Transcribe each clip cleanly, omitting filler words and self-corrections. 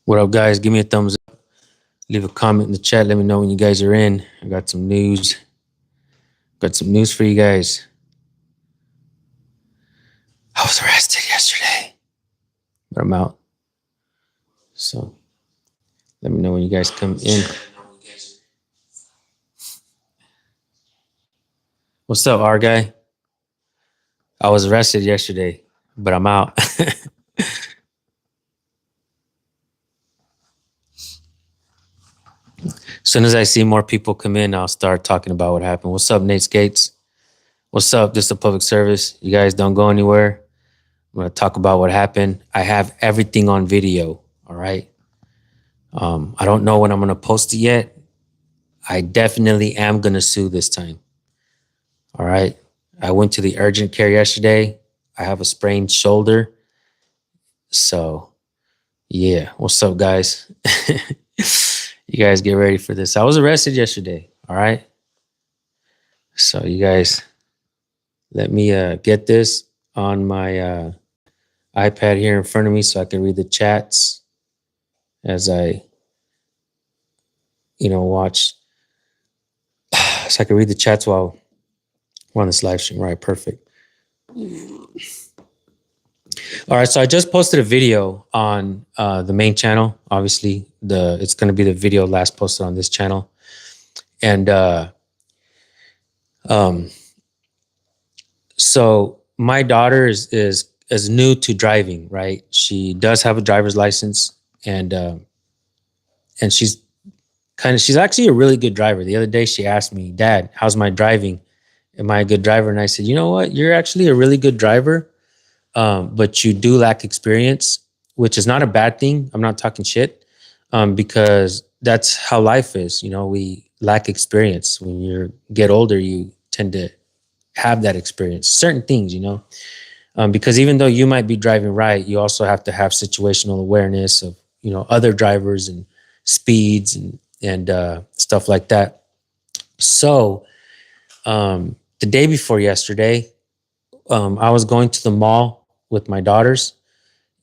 What up, guys? Give me a thumbs up. Leave a comment in the chat. Let me know when you guys are in. I got some news. Got some news for you guys. I was arrested yesterday, but I'm out. So let me know when you guys come in. What's up, R guy? I was arrested yesterday, but I'm out. As soon as I see more people come in, I'll start talking about what happened. What's up, Nate Skates? What's up? This is a public service. You guys don't go anywhere. I'm going to talk about what happened. I have everything on video, all right? I don't know when I'm going to post it yet. I definitely am going to sue this time, all right? I went to the urgent care yesterday. I have a sprained shoulder. So, yeah. What's up, guys? You guys get ready for this. I was arrested yesterday, all right? So you guys, let me get this on my iPad here in front of me so I can read the chats as I, watch. So I can read the chats while we're on this live stream. All right, perfect. All right, so I just posted a video on the main channel. Obviously, it's going to be the video last posted on this channel. And so my daughter is new to driving, right? She does have a driver's license, and she's actually a really good driver. The other day she asked me, "Dad, how's my driving? Am I a good driver?" And I said, "You know what? You're actually a really good driver. But you do lack experience, which is not a bad thing. I'm not talking shit, because that's how life is. We lack experience. When you get older, you tend to have that experience, certain things, because even though you might be driving right, you also have to have situational awareness of, other drivers and speeds and stuff like that. So the day before yesterday, I was going to the mall with my daughters,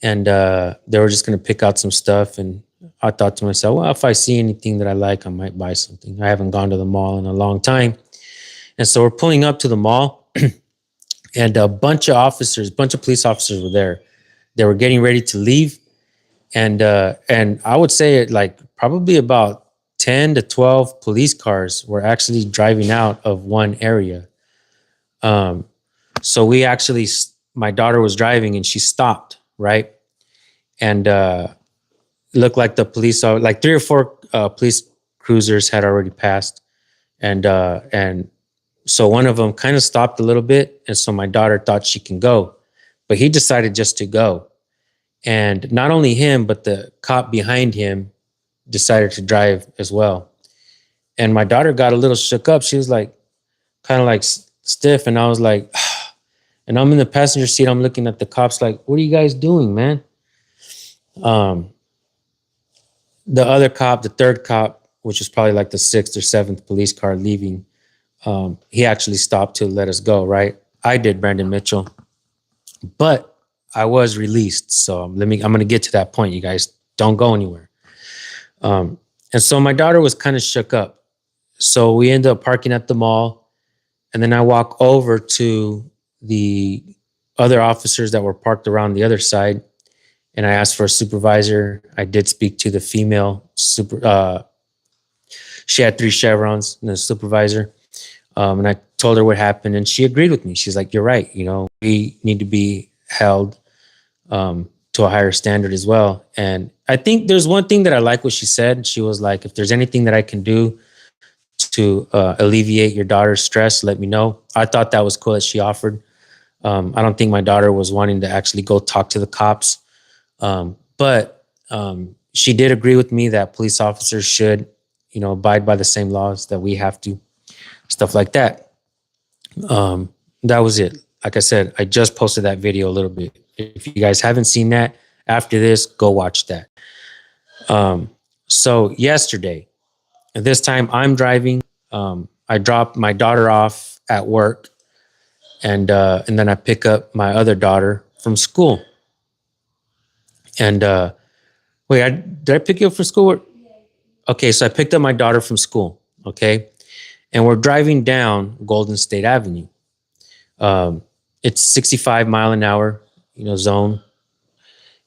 and they were just going to pick out some stuff. And I thought to myself, well, if I see anything that I like, I might buy something. I haven't gone to the mall in a long time. And so we're pulling up to the mall, and a bunch of police officers were there. They were getting ready to leave. And I would say probably about 10 to 12 police cars were actually driving out of one area. So my daughter was driving and she stopped, right? And looked like the police, like 3 or 4 police cruisers had already passed. And so one of them kind of stopped a little bit. And so my daughter thought she can go, but he decided just to go. And not only him, but the cop behind him decided to drive as well. And my daughter got a little shook up. She was kind of stiff. And I was like, and I'm in the passenger seat. I'm looking at the cops like, what are you guys doing, man? The other cop, the third cop, which was probably like the 6th or 7th police car leaving, he actually stopped to let us go, right? I did, Brandon Mitchell. But I was released. So I'm going to get to that point. You guys don't go anywhere. And so my daughter was kind of shook up. So we ended up parking at the mall. And then I walk over to the other officers that were parked around the other side, and I asked for a supervisor. I did speak to the female she had 3 chevrons and a supervisor, and I told her what happened, and she agreed with me. She's like, "You're right. We need to be held to a higher standard as well." And I think there's one thing that I like what she said. She was like, "If there's anything that I can do to alleviate your daughter's stress, let me know." I thought that was cool that she offered. I don't think my daughter was wanting to actually go talk to the cops. But she did agree with me that police officers should, abide by the same laws that we have to, stuff like that. That was it. Like I said, I just posted that video a little bit. If you guys haven't seen that, after this, go watch that. So yesterday, at this time I'm driving. I dropped my daughter off at work. And then I pick up my other daughter from school. And Wait, did I pick you up from school? Okay, so I picked up my daughter from school. Okay, and we're driving down Golden State Avenue. It's 65 mile an hour, zone.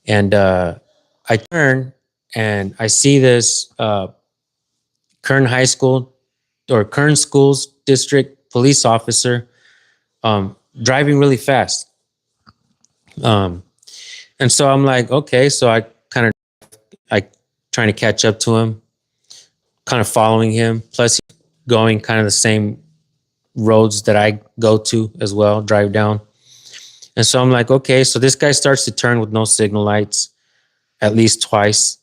And I turn and I see this Kern High School or Kern Schools District police officer driving really fast. And so I'm like, okay, so I trying to catch up to him, kind of following him. Plus, he's going kind of the same roads that I go to as well, drive down. And so I'm like, okay, so this guy starts to turn with no signal lights at least twice.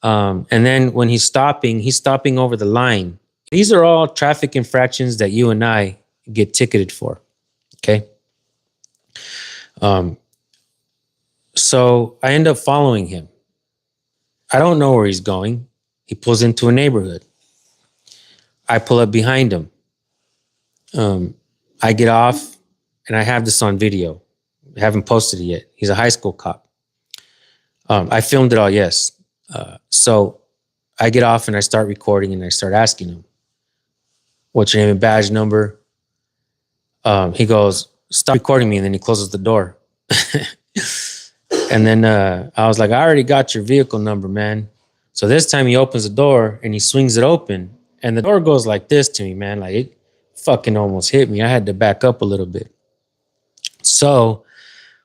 And then when he's stopping over the line. These are all traffic infractions that you and I get ticketed for. Okay. So I end up following him. I don't know where he's going. He pulls into a neighborhood. I pull up behind him. I get off and I have this on video. I haven't posted it yet. He's a high school cop. I filmed it all, yes. So I get off and I start recording and I start asking him, what's your name and badge number? He goes, stop recording me. And then he closes the door. And then I was like, I already got your vehicle number, man. So this time he opens the door and he swings it open. And the door goes like this to me, man. Like it fucking almost hit me. I had to back up a little bit. So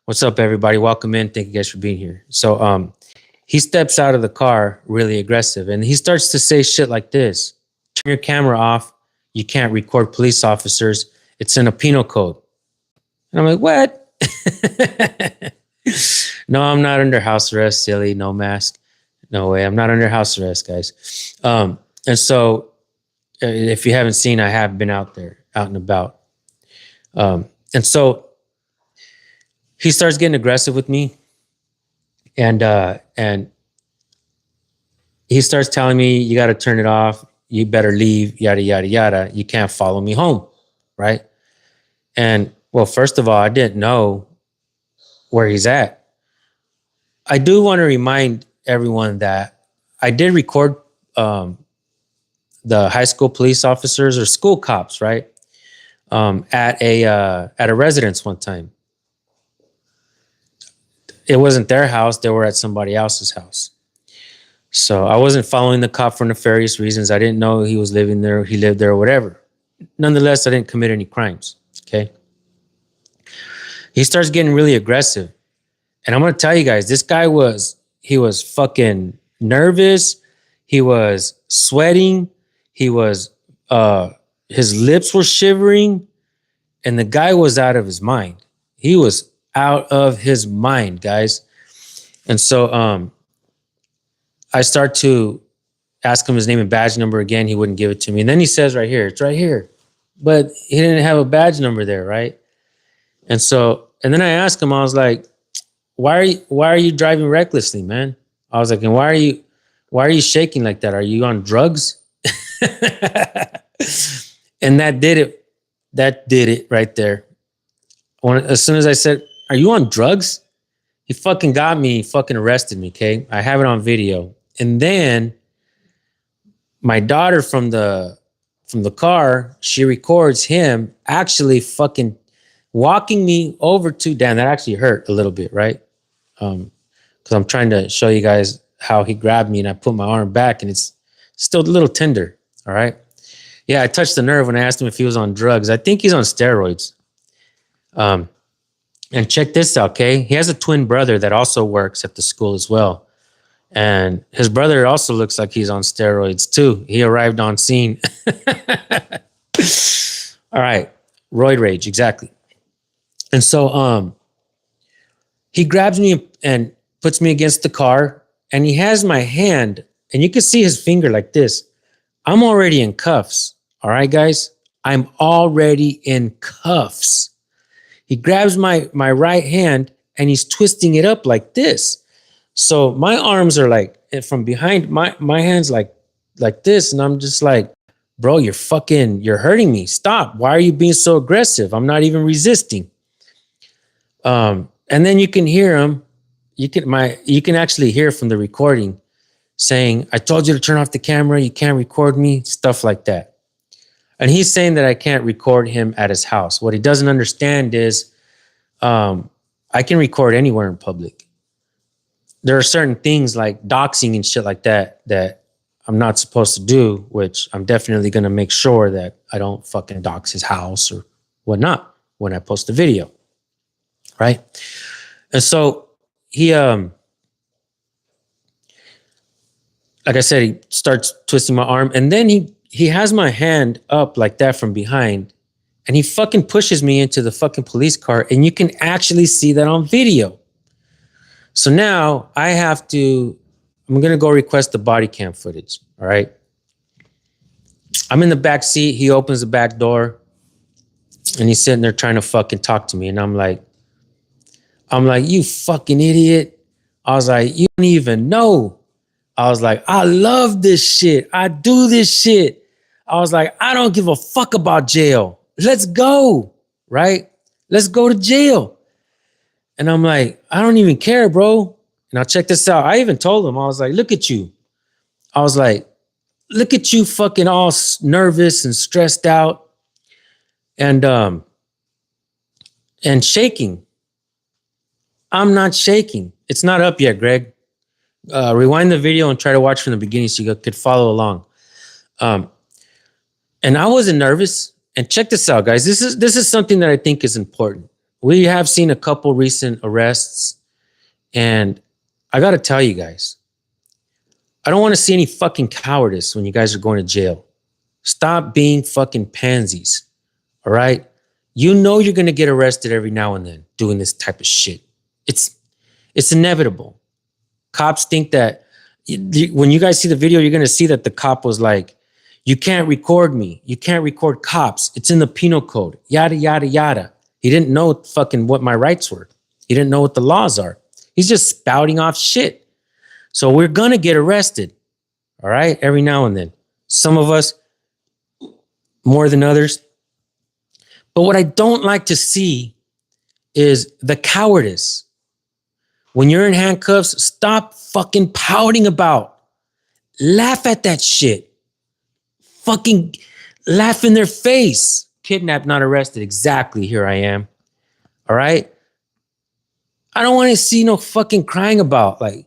what's up, everybody? Welcome in. Thank you guys for being here. So he steps out of the car really aggressive. And he starts to say shit like this. Turn your camera off. You can't record police officers. It's in a penal code. And I'm like, what? No, I'm not under house arrest, silly. No mask. No way. I'm not under house arrest, guys. And so if you haven't seen, I have been out there, out and about. And so he starts getting aggressive with me. And he starts telling me, you got to turn it off. You better leave, yada, yada, yada. You can't follow me home, right? And, well, first of all, I didn't know where he's at. I do want to remind everyone that I did record the high school police officers or school cops, right? At a residence one time. It wasn't their house. They were at somebody else's house. So I wasn't following the cop for nefarious reasons. I didn't know he was living there, he lived there or whatever. Nonetheless, I didn't commit any crimes, okay? He starts getting really aggressive. And I'm going to tell you guys, this guy was fucking nervous. He was sweating. He was, his lips were shivering. And the guy was out of his mind. He was out of his mind, guys. And so I start to ask him his name and badge number again. He wouldn't give it to me. And then he says right here, it's right here. But he didn't have a badge number there, right? And then I asked him, I was like, why are you driving recklessly, man? I was like, and why are you shaking like that? Are you on drugs? And that did it. That did it right there. As soon as I said, are you on drugs? He fucking got me, he fucking arrested me, okay? I have it on video. And then my daughter from the car, she records him actually fucking walking me over to, damn, that actually hurt a little bit, right? Because I'm trying to show you guys how he grabbed me and I put my arm back and it's still a little tender, all right? Yeah, I touched the nerve when I asked him if he was on drugs. I think he's on steroids. And check this out, okay? He has a twin brother that also works at the school as well. And his brother also looks like he's on steroids too. He arrived on scene. All right, roid rage, exactly. And so he grabs me and puts me against the car and he has my hand and you can see his finger like this. I'm already in cuffs. All right, guys, I'm already in cuffs. He grabs my right hand and he's twisting it up like this. So my arms are like from behind, my hands like this. And I'm just like, bro, you're hurting me. Stop. Why are you being so aggressive? I'm not even resisting. And then you can hear him you can actually hear from the recording saying, I told you to turn off the camera. You can't record me, stuff like that. And he's saying that I can't record him at his house. What he doesn't understand is I can record anywhere in public. There are certain things like doxing and shit like that that I'm not supposed to do, which I'm definitely going to make sure that I don't fucking dox his house or whatnot when I post a video. Right? And so he, like I said, he starts twisting my arm, and then he has my hand up like that from behind, and he fucking pushes me into the fucking police car, and you can actually see that on video. So now I'm going to go request the body cam footage. All right. I'm in the back seat. He opens the back door and he's sitting there trying to fucking talk to me. And I'm like, you fucking idiot. I was like, you don't even know. I was like, I love this shit. I do this shit. I was like, I don't give a fuck about jail. Let's go. Right? Let's go to jail. And I'm like, I don't even care, bro. Now check this out. I even told him, I was like, look at you. I was like, look at you fucking all nervous and stressed out and shaking. I'm not shaking. It's not up yet, Greg. Rewind the video and try to watch from the beginning so you could follow along. And I wasn't nervous. And check this out, guys. This is something that I think is important. We have seen a couple recent arrests, and I got to tell you guys, I don't want to see any fucking cowardice when you guys are going to jail. Stop being fucking pansies, all right? You know you're going to get arrested every now and then doing this type of shit. It's inevitable. Cops think that when you guys see the video, you're going to see that the cop was like, you can't record me. You can't record cops. It's in the penal code, yada, yada, yada. He didn't know fucking what my rights were. He didn't know what the laws are. He's just spouting off shit. So we're going to get arrested. All right. Every now and then. Some of us more than others. But what I don't like to see is the cowardice. When you're in handcuffs, stop fucking pouting about. Laugh at that shit. Fucking laugh in their face. Kidnapped, not arrested. Exactly. Here I am. All right. I don't want to see no fucking crying about like,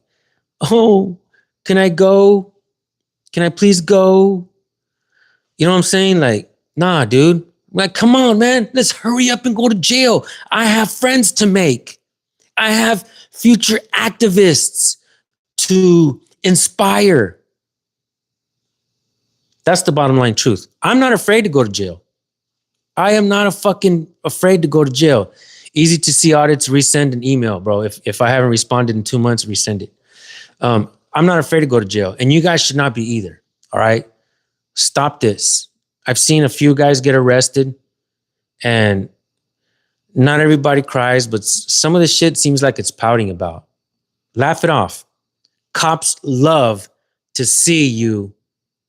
oh, can I go? Can I please go? You know what I'm saying? Like, nah, dude. Like, come on, man. Let's hurry up and go to jail. I have friends to make. I have future activists to inspire. That's the bottom line truth. I'm not afraid to go to jail. I am not afraid to go to jail. Easy to see audits, resend an email, bro. If I haven't responded in 2 months, resend it. I'm not afraid to go to jail. And you guys should not be either. All right? Stop this. I've seen a few guys get arrested and not everybody cries, but some of the shit seems like it's pouting about. Laugh it off. Cops love to see you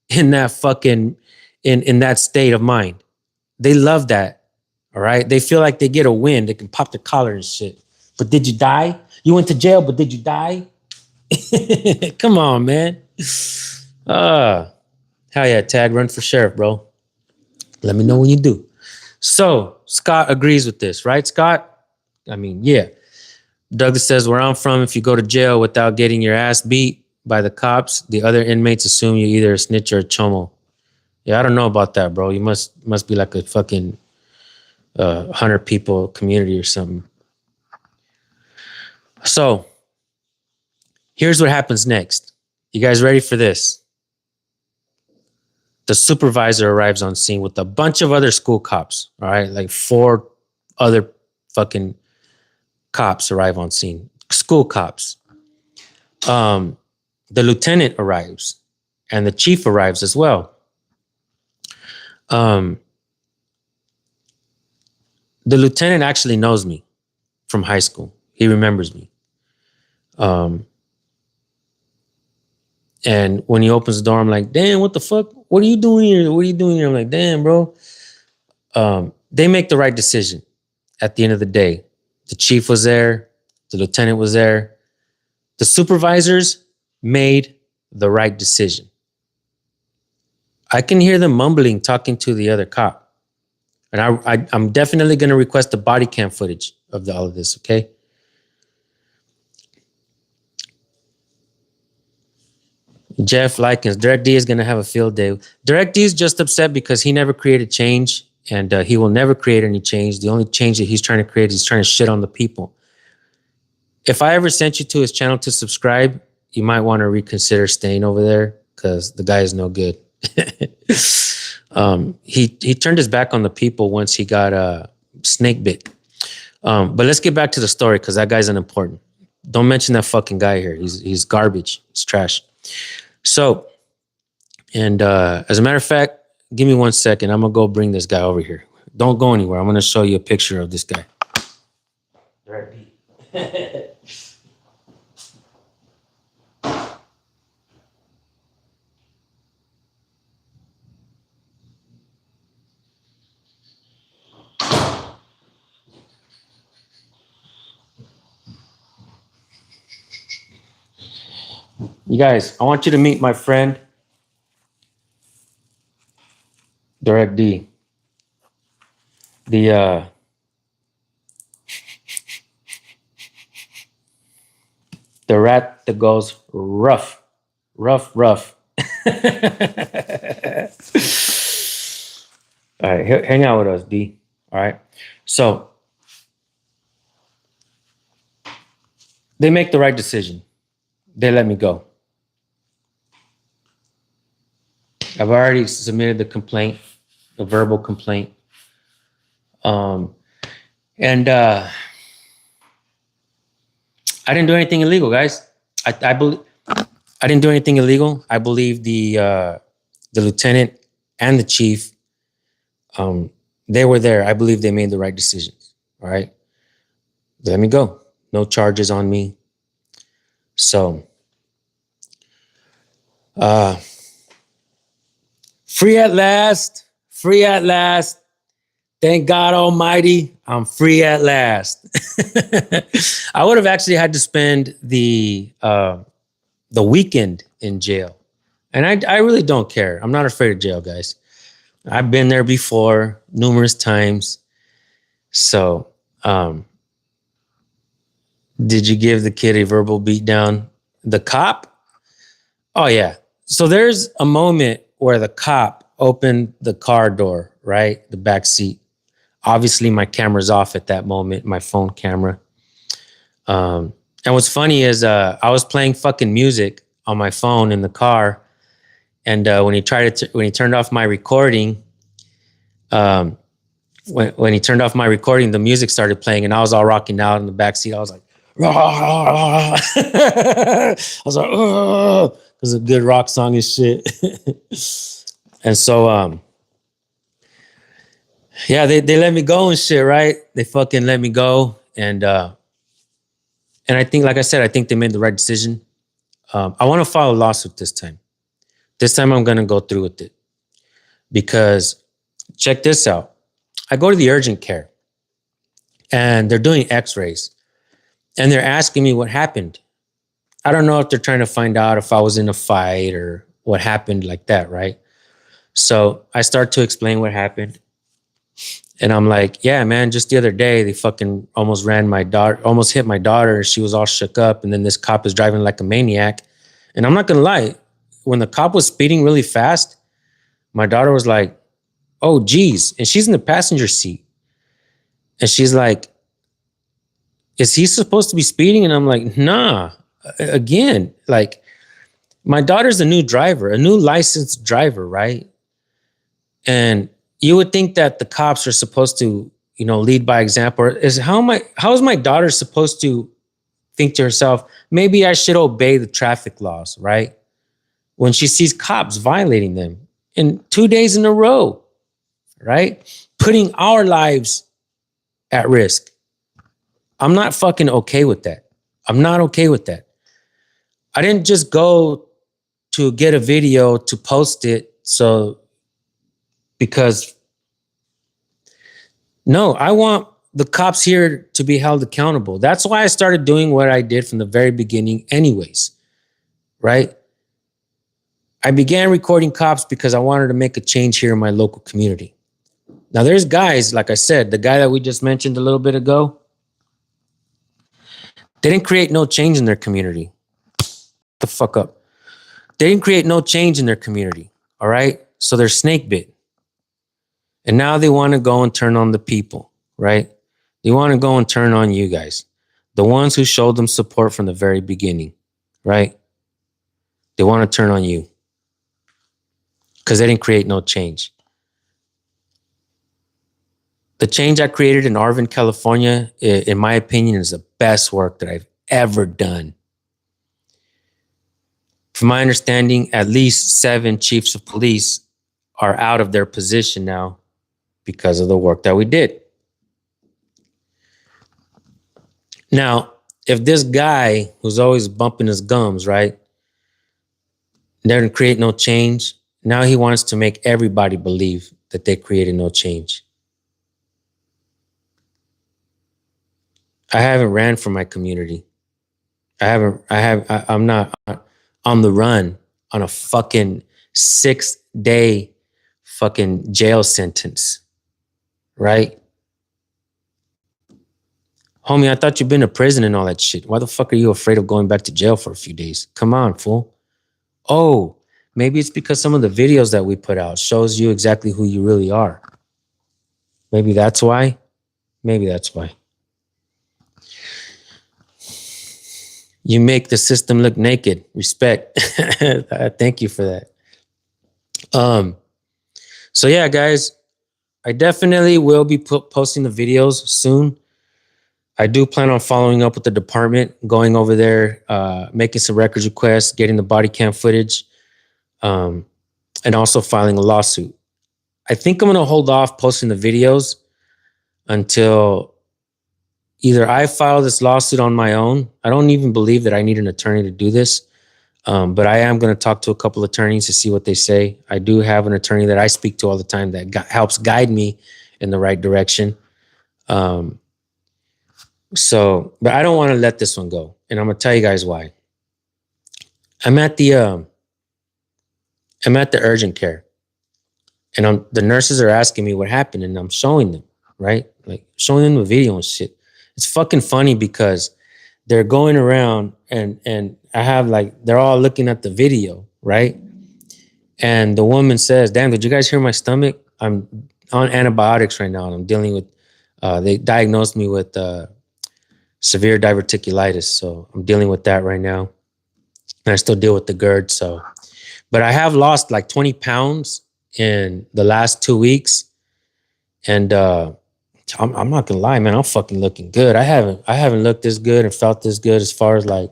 in that fucking, in that state of mind. They love that, all right? They feel like they get a win. They can pop their collar and shit. But did you die? You went to jail, but did you die? Come on, man. Hell yeah, tag, run for sheriff, bro. Let me know when you do. So, Scott agrees with this, right, Scott? I mean, yeah. Douglas says, where I'm from, if you go to jail without getting your ass beat by the cops, the other inmates assume you're either a snitch or a chomo. Yeah, I don't know about that, bro. You must be like a fucking 100 people community or something. So, here's what happens next. You guys ready for this? The supervisor arrives on scene with a bunch of other school cops, all right? Like 4 other fucking cops arrive on scene. School cops. The lieutenant arrives and the chief arrives as well. The lieutenant actually knows me from high school. He remembers me. And when he opens the door, I'm like, damn, what the fuck? What are you doing here? What are you doing here? I'm like, damn, bro. They make the right decision at the end of the day. The chief was there. The lieutenant was there. The supervisors made the right decision. I can hear them mumbling, talking to the other cop. And I'm definitely going to request the body cam footage of all of this, okay? Jeff Likens, Direct D is going to have a field day. Direct D is just upset because he never created change, and he will never create any change. The only change that he's trying to create is trying to shit on the people. If I ever sent you to his channel to subscribe, you might want to reconsider staying over there because the guy is no good. He turned his back on the people once he got snake bit. But let's get back to the story because that guy's unimportant. Don't mention that fucking guy here. He's garbage. He's trash. So, and as a matter of fact, give me 1 second. I'm going to go bring this guy over here. Don't go anywhere. I'm going to show you a picture of this guy. You guys, I want you to meet my friend, Direct D. The rat that goes rough. All right, hang out with us, D. All right. So they make the right decision. They let me go. I've already submitted the complaint, the verbal complaint. And I didn't do anything illegal, guys. I believe I didn't do anything illegal. I believe the lieutenant and the chief, they were there. I believe they made the right decisions. All right. Let me go. No charges on me. So, free at last. Thank God Almighty, I'm free at last. I would have actually had to spend the weekend in jail. And I really don't care. I'm not afraid of jail, guys. I've been there before numerous times. So, did you give the kid a verbal beatdown? The cop? Oh, yeah. So there's a moment where the cop opened the car door, right? The back seat. Obviously, my camera's off at that moment, my phone camera. And what's funny is I was playing fucking music on my phone in the car. And when he turned off my recording, when he turned off my recording, the music started playing and I was all rocking out in the back seat. I was like, I was like, oh, it was a good rock song and shit. And so, yeah, they let me go and shit, right? They fucking let me go. And I think, like I said, I think they made the right decision. I want to file a lawsuit this time. This time I'm going to go through with it. Because check this out. I go to the urgent care and they're doing x-rays. And they're asking me what happened. I don't know if they're trying to find out if I was in a fight or what happened like that, right? So I start to explain what happened. And I'm like, yeah, man, just the other day, they fucking almost hit my daughter. She was all shook up. And then this cop is driving like a maniac. And I'm not going to lie. When the cop was speeding really fast, my daughter was like, oh, geez. And she's in the passenger seat. And she's like, is he supposed to be speeding? And I'm like, nah. Again, like, my daughter's a new driver, a new licensed driver, right? And you would think that the cops are supposed to, lead by example. How is my daughter supposed to think to herself, maybe I should obey the traffic laws, right? When she sees cops violating them in 2 days in a row, right? Putting our lives at risk. I'm not fucking okay with that. I'm not okay with that. I didn't just go to get a video to post it because no, I want the cops here to be held accountable. That's why I started doing what I did from the very beginning anyways, right? I began recording cops because I wanted to make a change here in my local community. Now there's guys, like I said, the guy that we just mentioned a little bit ago, they didn't create no change in their community. The fuck up. They didn't create no change in their community, all right? So they're snake bit. And now they want to go and turn on the people, right? They want to go and turn on you guys, the ones who showed them support from the very beginning, right? They want to turn on you because they didn't create no change. The change I created in Arvin, California, in my opinion, is the best work that I've ever done. From my understanding, at least 7 chiefs of police are out of their position now because of the work that we did. Now, if this guy who's always bumping his gums, right, didn't create no change, now he wants to make everybody believe that they created no change. I haven't ran for my community. I'm not on the run on a fucking 6-day fucking jail sentence, right? Homie, I thought you've been to prison and all that shit. Why the fuck are you afraid of going back to jail for a few days? Come on, fool. Oh, maybe it's because some of the videos that we put out shows you exactly who you really are. Maybe that's why. Maybe that's why. You make the system look naked. Respect. Thank you for that. So yeah, guys, I definitely will be posting the videos soon. I do plan on following up with the department, going over there, making some records requests, getting the body cam footage, and also filing a lawsuit. I think I'm going to hold off posting the videos until either I file this lawsuit on my own. I don't even believe that I need an attorney to do this, but I am going to talk to a couple attorneys to see what they say. I do have an attorney that I speak to all the time that helps guide me in the right direction. But I don't want to let this one go. And I'm going to tell you guys why. I'm at the urgent care, and the nurses are asking me what happened, and I'm showing them, right? Like showing them the video and shit. It's fucking funny because they're going around and I have they're all looking at the video, right? And the woman says, "Damn, did you guys hear my stomach? I'm on antibiotics right now and I'm dealing with, they diagnosed me with severe diverticulitis. So I'm dealing with that right now. And I still deal with the GERD. But I have lost 20 pounds in the last 2 weeks. And I'm not gonna lie, man, I'm fucking looking good. I haven't looked this good and felt this good as far as my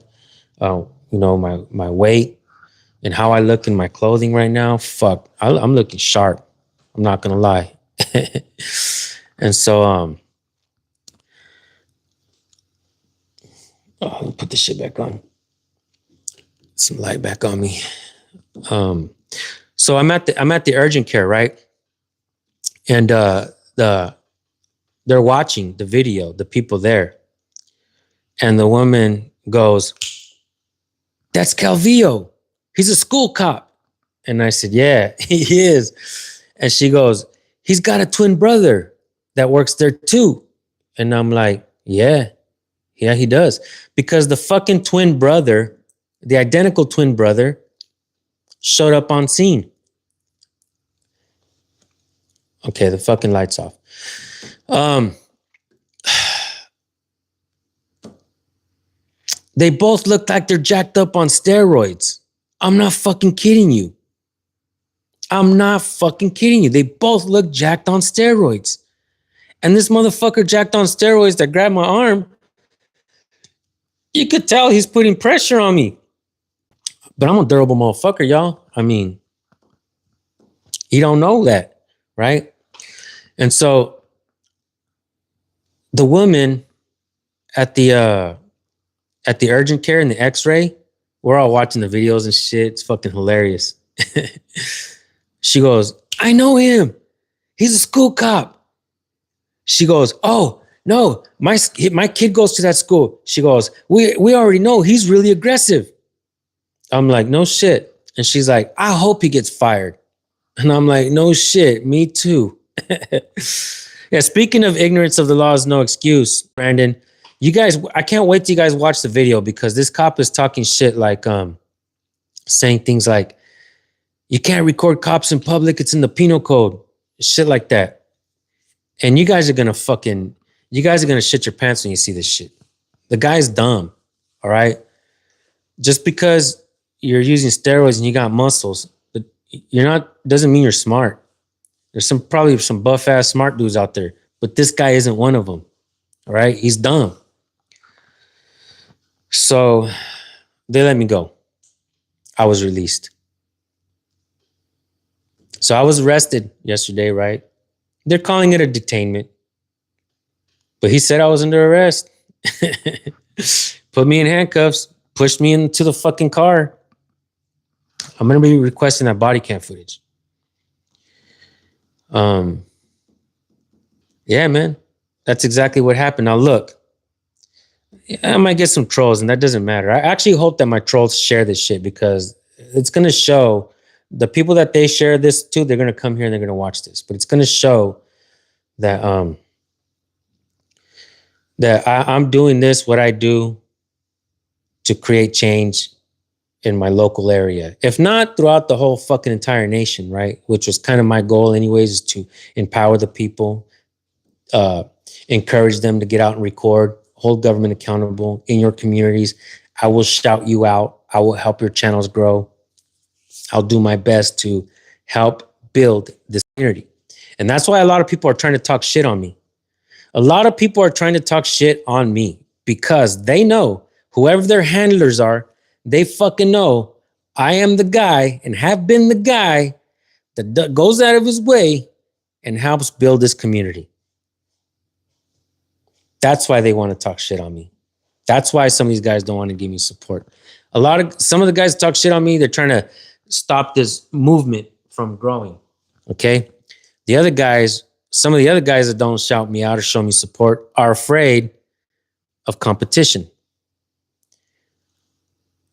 weight and how I look in my clothing right now. Fuck, I'm looking sharp. I'm not gonna lie. And so let me put this shit back on. Some light back on me. So I'm at the urgent care, right? And they're watching the video, the people there. And the woman goes, "That's Calvillo. He's a school cop." And I said, "Yeah, he is." And she goes, "He's got a twin brother that works there too." And I'm like, yeah, he does. Because the fucking twin brother, the identical twin brother, showed up on scene. Okay, the fucking light's off. They both look like they're jacked up on steroids. I'm not fucking kidding you. They both look jacked on steroids. And this motherfucker jacked on steroids that grabbed my arm, you could tell he's putting pressure on me. But I'm a durable motherfucker, y'all. I mean, you don't know that, right? And so the woman at the urgent care and the x-ray, we're all watching the videos and shit. It's fucking hilarious. She goes, "I know him. He's a school cop." She goes, "Oh, no, my kid goes to that school. She goes, we already know he's really aggressive. I'm like, no shit. And she's like, I hope he gets fired. And I'm like, no shit, me too. Yeah, speaking of ignorance of the law is no excuse, Brandon, you guys, I can't wait till you guys watch the video because this cop is talking shit like saying things like, you can't record cops in public, it's in the penal code. Shit like that. And you guys are gonna shit your pants when you see this shit. The guy's dumb, all right? Just because you're using steroids and you got muscles, but doesn't mean you're smart. There's probably some buff ass smart dudes out there, but this guy isn't one of them. All right. He's dumb. So they let me go. I was released. So I was arrested yesterday, right? They're calling it a detainment, but he said I was under arrest. Put me in handcuffs, pushed me into the fucking car. I'm going to be requesting that body cam footage. Yeah, man, that's exactly what happened. Now look, I might get some trolls and that doesn't matter. I actually hope that my trolls share this shit because it's going to show the people that they share this to, they're going to come here and they're going to watch this, but it's going to show that, I'm doing this, what I do to create change in my local area. If not throughout the whole fucking entire nation, right? Which was kind of my goal anyways, is to empower the people, encourage them to get out and record, hold government accountable in your communities. I will shout you out. I will help your channels grow. I'll do my best to help build this community. And that's why a lot of people are trying to talk shit on me. A lot of people are trying to talk shit on me because they know whoever their handlers are, they fucking know I am the guy and have been the guy that goes out of his way and helps build this community. That's why they want to talk shit on me. That's why some of these guys don't want to give me support. Some of the guys talk shit on me. They're trying to stop this movement from growing. Okay. Some of the other guys that don't shout me out or show me support are afraid of competition.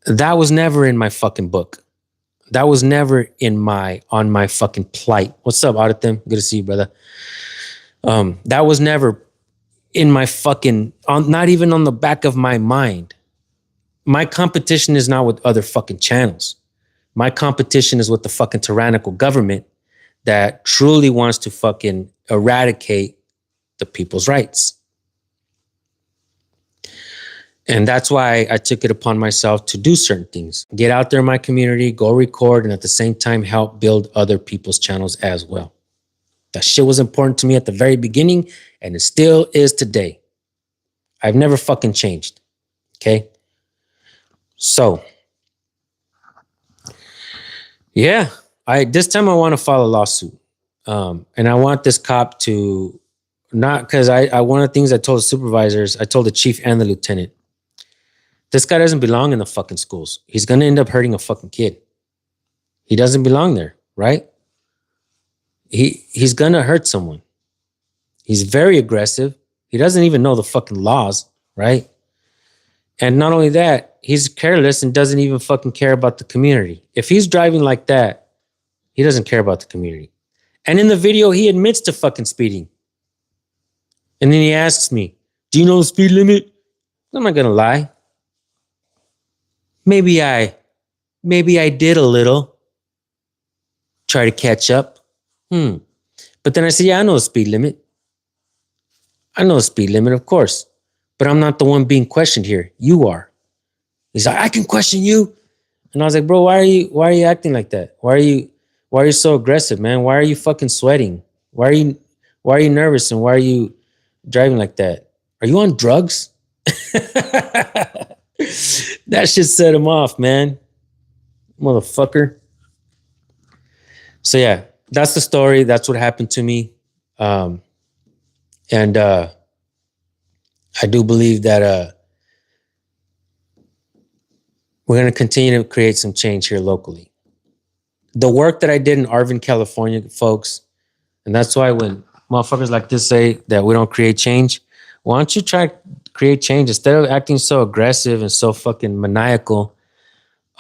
That was never in my fucking book. That was never on my fucking plight. What's up, Audithem? Good to see you, brother. That was never in my fucking, not even on the back of my mind. My competition is not with other fucking channels. My competition is with the fucking tyrannical government that truly wants to fucking eradicate the people's rights. And that's why I took it upon myself to do certain things. Get out there in my community, go record, and at the same time help build other people's channels as well. That shit was important to me at the very beginning, and it still is today. I've never fucking changed. Okay? So, yeah, this time I want to file a lawsuit. And I want this cop to not, because one of the things I told the supervisors, I told the chief and the lieutenant, this guy doesn't belong in the fucking schools. He's going to end up hurting a fucking kid. He doesn't belong there, right? He's going to hurt someone. He's very aggressive. He doesn't even know the fucking laws, right? And not only that, he's careless and doesn't even fucking care about the community. If he's driving like that, he doesn't care about the community. And in the video, he admits to fucking speeding. And then he asks me, do you know the speed limit? I'm not going to lie. Maybe I did a little. Try to catch up. But then I said, yeah, I know the speed limit. I know the speed limit, of course. But I'm not the one being questioned here. You are. He's like, I can question you. And I was like, bro, why are you acting like that? Why are you so aggressive, man? Why are you fucking sweating? Why are you nervous? And why are you driving like that? Are you on drugs? That shit set him off, man. Motherfucker. So yeah, that's the story. That's what happened to me. And I do believe that we're going to continue to create some change here locally. The work that I did in Arvin, California, folks, and that's why when motherfuckers like this say that we don't create change, Why don't you try to create change instead of acting so aggressive and so fucking maniacal?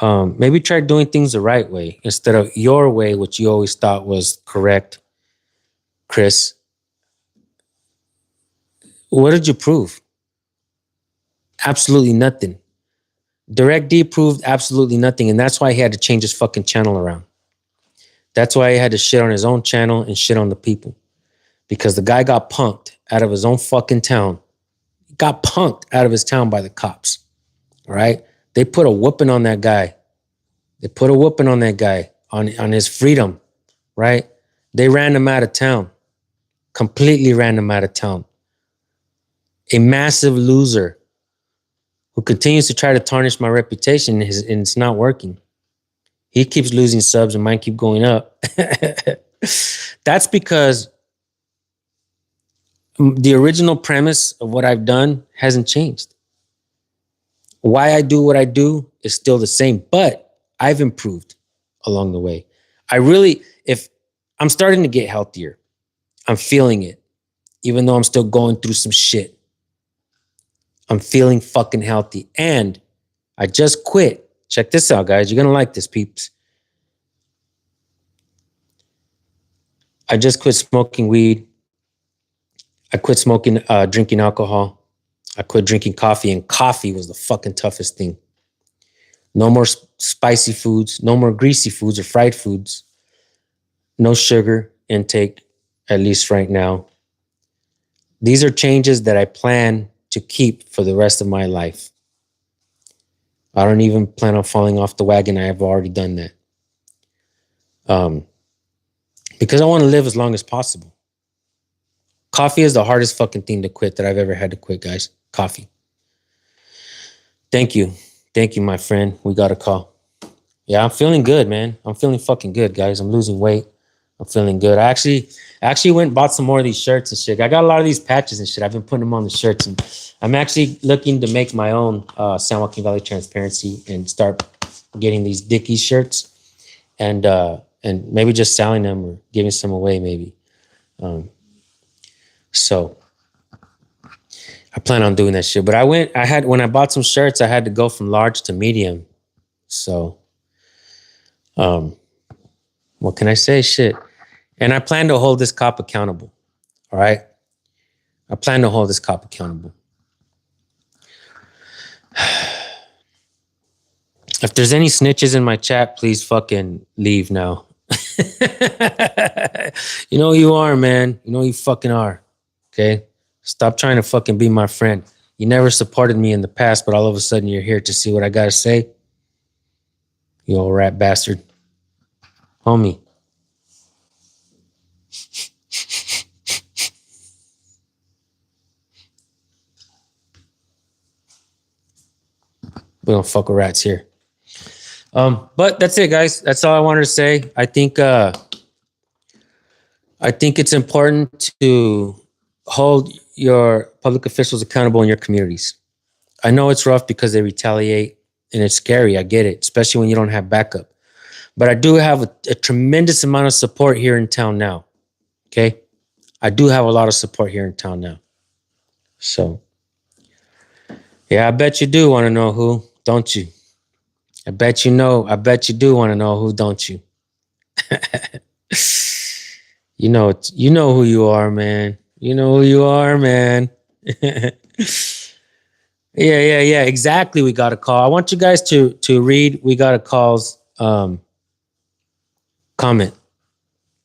Maybe try doing things the right way instead of your way, which you always thought was correct, Chris. What did you prove? Absolutely nothing. Direct D proved absolutely nothing, and that's why he had to change his fucking channel around. That's why he had to shit on his own channel and shit on the people. Because the guy got punked out of his own fucking town. He got punked out of his town by the cops. All right? They put a whooping on that guy. They put a whooping on that guy on his freedom, right? They ran him out of town. Completely ran him out of town. A massive loser who continues to try to tarnish my reputation, and it's not working. He keeps losing subs and mine keep going up. That's because the original premise of what I've done hasn't changed. Why I do what I do is still the same, but I've improved along the way. If I'm starting to get healthier, I'm feeling it, even though I'm still going through some shit. I'm feeling fucking healthy. And I just quit. Check this out, guys. You're going to like this, peeps. I just quit smoking weed. I quit drinking alcohol. I quit drinking coffee, and coffee was the fucking toughest thing. No more spicy foods, no more greasy foods or fried foods. No sugar intake, at least right now. These are changes that I plan to keep for the rest of my life. I don't even plan on falling off the wagon. I have already done that. Because I want to live as long as possible. Coffee is the hardest fucking thing to quit that I've ever had to quit, guys. Coffee. Thank you. Thank you, my friend. We got a call. Yeah, I'm feeling good, man. I'm feeling fucking good, guys. I'm losing weight. I'm feeling good. I actually went and bought some more of these shirts and shit. I got a lot of these patches and shit. I've been putting them on the shirts, and I'm actually looking to make my own San Joaquin Valley Transparency and start getting these Dickies shirts and maybe just selling them or giving some away maybe. So I plan on doing that shit. But when I bought some shirts, I had to go from large to medium. So, what can I say? Shit. And I plan to hold this cop accountable. All right. I plan to hold this cop accountable. If there's any snitches in my chat, please fucking leave now. You know who you are, man. You know who you fucking are. Okay? Stop trying to fucking be my friend. You never supported me in the past, but all of a sudden you're here to see what I gotta say. You old rat bastard. Homie. We don't fuck with rats here. But that's it, guys. That's all I wanted to say. I think it's important to hold your public officials accountable in your communities. I know it's rough because they retaliate and it's scary. I get it, especially when you don't have backup. But I do have a tremendous amount of support here in town now. Okay? I do have a lot of support here in town now. So, yeah, I bet you do want to know who, don't you? I bet you know. I bet you do want to know who, don't you? You know who you are, man. You know who you are, man. Yeah. Exactly. We got a call. I want you guys to read We Got a Call's comment,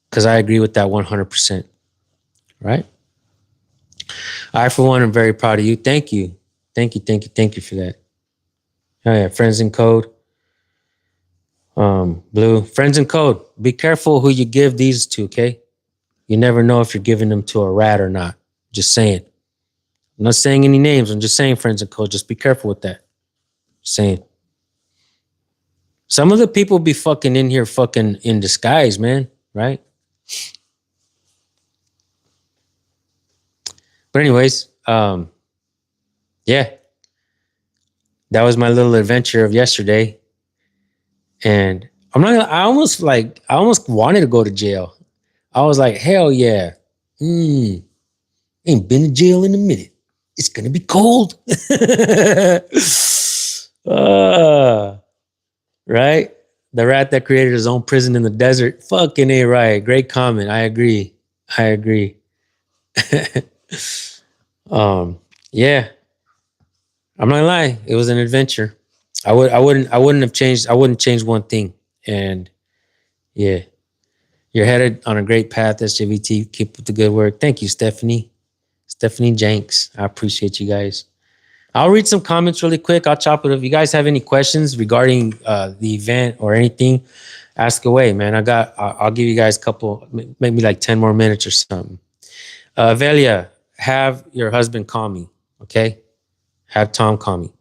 because I agree with that 100%. Right? I, for one, am very proud of you. Thank you. Thank you for that. Oh, yeah. Friends in Code. Blue. Friends in Code. Be careful who you give these to, okay? You never know if you're giving them to a rat or not. Just saying. I'm not saying any names. I'm just saying, friends in Code. Just be careful with that. Just saying. Some of the people be fucking in here fucking in disguise, man. Right? But anyways, yeah. That was my little adventure of yesterday. And I almost wanted to go to jail. I was like, hell yeah. Ain't been to jail in a minute. It's going to be cold. Right? The rat that created his own prison in the desert. Fucking A, right. Great comment. I agree. Yeah. I'm not gonna lie. It was an adventure. I wouldn't change one thing. And yeah, you're headed on a great path, SJVT. Keep up the good work. Thank you, Stephanie Jenks. I appreciate you guys. I'll read some comments really quick. I'll chop it up. If you guys have any questions regarding the event or anything, ask away, man. I'll give you guys a couple, maybe like 10 more minutes or something. Velia, have your husband call me, okay? Have Tom call me.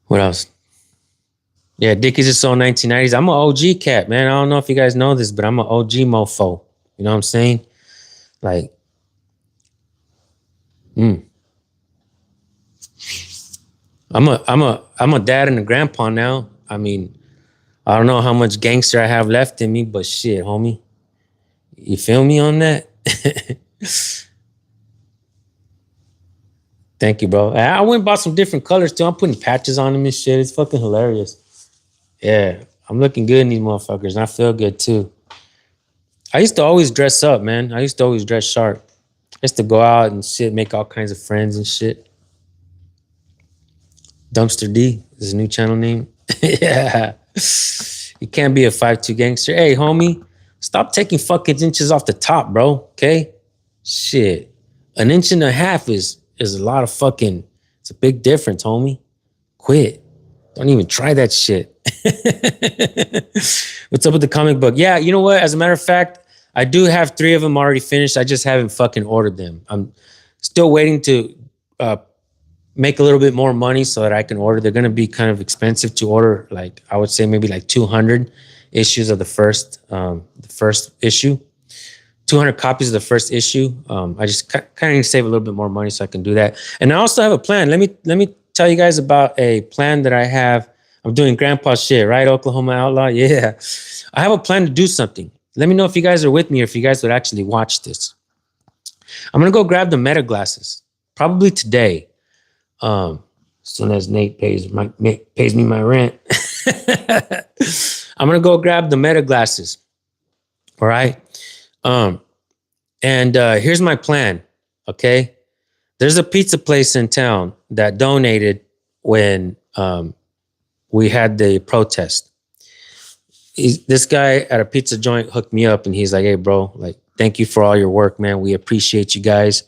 What else? Yeah, Dickies is so 1990s. I'm an OG cat, man. I don't know if you guys know this, but I'm an OG mofo. You know what I'm saying? Like, I'm a dad and a grandpa now. I mean, I don't know how much gangster I have left in me, but shit, homie. You feel me on that? Thank you, bro. I went and bought some different colors too. I'm putting patches on them and shit. It's fucking hilarious. Yeah, I'm looking good in these motherfuckers, and I feel good too. I used to always dress up, man. I used to always dress sharp. I used to go out and shit, make all kinds of friends and shit. Dumpster D is a new channel name. Yeah. You can't be a 5'2" gangster. Hey, homie, stop taking fucking inches off the top, bro. Okay? Shit. 1.5 inches is a lot of fucking, it's a big difference, homie. Quit. Don't even try that shit. What's up with the comic book? Yeah, you know what? As a matter of fact, I do have 3 of them already finished. I just haven't fucking ordered them. I'm still waiting to make a little bit more money so that I can order. They're going to be kind of expensive to order. Like, I would say maybe like 200 issues of the first issue. 200 copies of the first issue. I just kind of need to save a little bit more money so I can do that. And I also have a plan. Let me tell you guys about a plan that I have. I'm doing grandpa shit, right? Oklahoma Outlaw. Yeah. I have a plan to do something. Let me know if you guys are with me or if you guys would actually watch this. I'm going to go grab the meta glasses. Probably today. As soon as Nate pays me my rent. I'm going to go grab the meta glasses. All right. And here's my plan. Okay. There's a pizza place in town that donated when we had the protest. This guy at a pizza joint hooked me up and he's like, hey, bro, like, thank you for all your work, man. We appreciate you guys.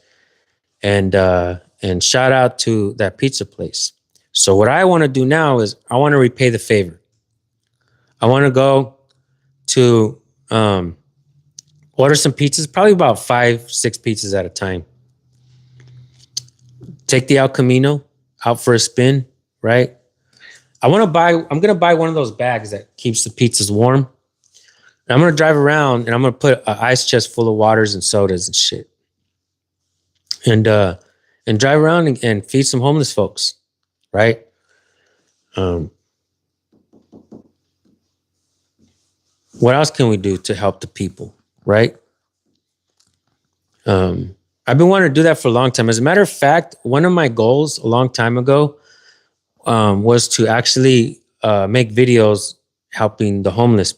And shout out to that pizza place. So what I want to do now is I want to repay the favor. I want to go to order some pizzas, probably about 5-6 pizzas at a time. Take the El Camino out for a spin, right? I'm going to buy one of those bags that keeps the pizzas warm. And I'm going to drive around and I'm going to put an ice chest full of waters and sodas and shit. And drive around and feed some homeless folks, right? What else can we do to help the people, right? I've been wanting to do that for a long time. As a matter of fact, one of my goals a long time ago was to actually make videos helping the homeless,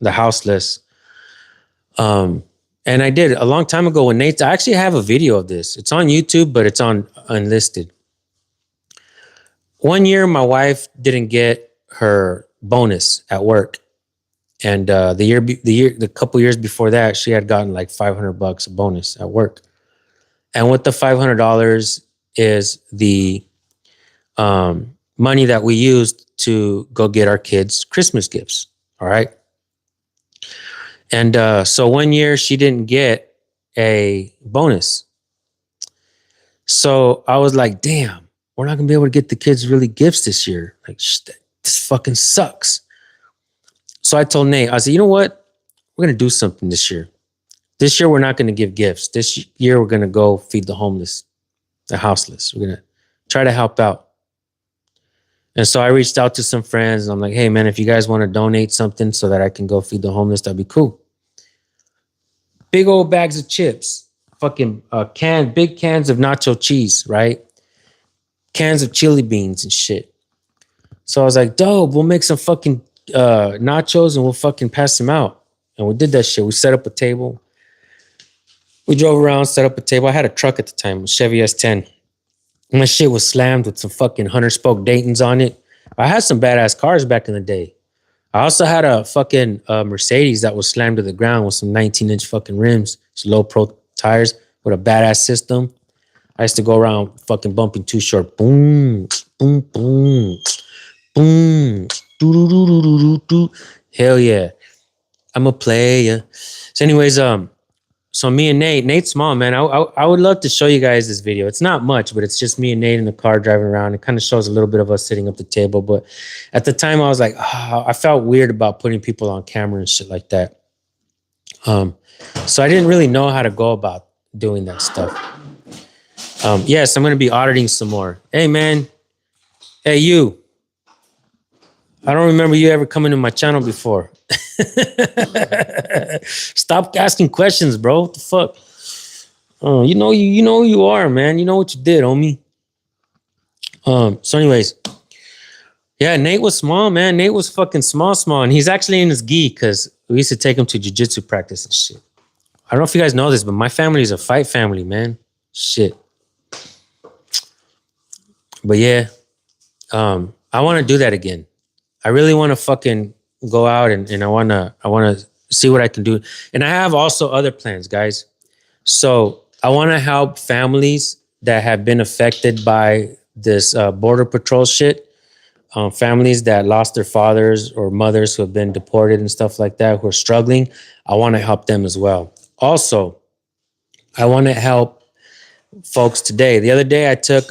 the houseless. And I did a long time ago when Nate, I actually have a video of this. It's on YouTube, but it's on unlisted. One year, my wife didn't get her bonus at work. And the couple years before that, she had gotten like $500 a bonus at work. And with the $500 is the money that we used to go get our kids Christmas gifts. All right. And so one year she didn't get a bonus. So I was like, damn, we're not going to be able to get the kids really gifts this year. Like, this fucking sucks. So I told Nate, I said, you know what? We're going to do something this year. This year, we're not going to give gifts. This year, we're going to go feed the homeless, the houseless. We're going to try to help out. And so I reached out to some friends and I'm like, hey, man, if you guys want to donate something so that I can go feed the homeless, that'd be cool. big old bags of chips, fucking big cans of nacho cheese, right? Cans of chili beans and shit. So I was like, dope, we'll make some fucking nachos and we'll fucking pass them out. And we did that shit. We set up a table. We drove around, set up a table. I had a truck at the time, a Chevy S10. My shit was slammed with some fucking 100-spoke Daytons on it. I had some badass cars back in the day. I also had a fucking Mercedes that was slammed to the ground with some 19-inch fucking rims, some low pro tires with a badass system. I used to go around fucking bumping Too Short. Boom, boom, boom, boom. Do. Hell yeah. I'm a player. So anyways, so me and Nate's small, man. I would love to show you guys this video. It's not much, but it's just me and Nate in the car driving around. It kind of shows a little bit of us sitting up the table. But at the time, I was like, I felt weird about putting people on camera and shit like that. So I didn't really know how to go about doing that stuff. Yes, I'm going to be auditing some more. Hey, man. Hey, you. I don't remember you ever coming to my channel before. Stop asking questions, bro. What the fuck? You know who you are, man. You know what you did, homie. So anyways, yeah, Nate was small, man. Nate was fucking small, and he's actually in his gi because we used to take him to jiu-jitsu practice and shit. I don't know if you guys know this, but my family is a fight family, man. Shit. But yeah, I want to do that again. I really want to fucking go out and I want to see what I can do. And I have also other plans, guys. So I want to help families that have been affected by this border patrol shit. Families that lost their fathers or mothers who have been deported and stuff like that, who are struggling. I want to help them as well. Also, I want to help folks today. The other day I took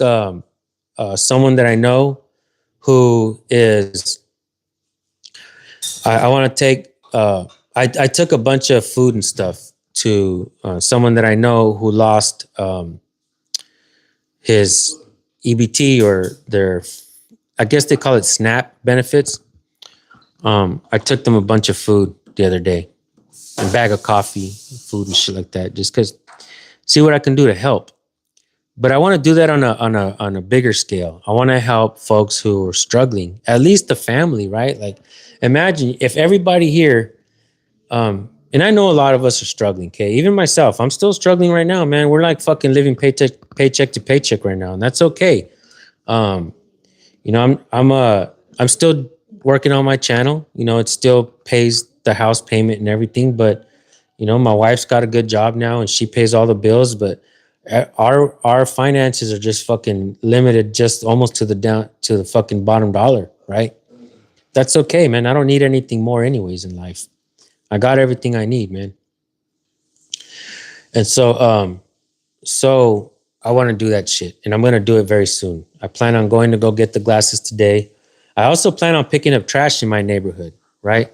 someone that I know who is... I want to take, I took a bunch of food and stuff to someone that I know who lost his EBT or their, I guess they call it SNAP benefits. I took them a bunch of food the other day, a bag of coffee, food and shit like that, just because, see what I can do to help. But I want to do that on a bigger scale. I want to help folks who are struggling, at least the family, right? Like, imagine if everybody here, and I know a lot of us are struggling, okay? Even myself, I'm still struggling right now, man. We're like fucking living paycheck to paycheck right now, and that's okay. You know, I'm still working on my channel. You know, it still pays the house payment and everything, but you know, my wife's got a good job now, and she pays all the bills, but our finances are just fucking limited, just almost to the fucking bottom dollar, right? That's okay, man. I don't need anything more anyways in life. I got everything I need, man. And so I want to do that shit, and I'm going to do it very soon. I plan on going to go get the glasses today. I also plan on picking up trash in my neighborhood, right?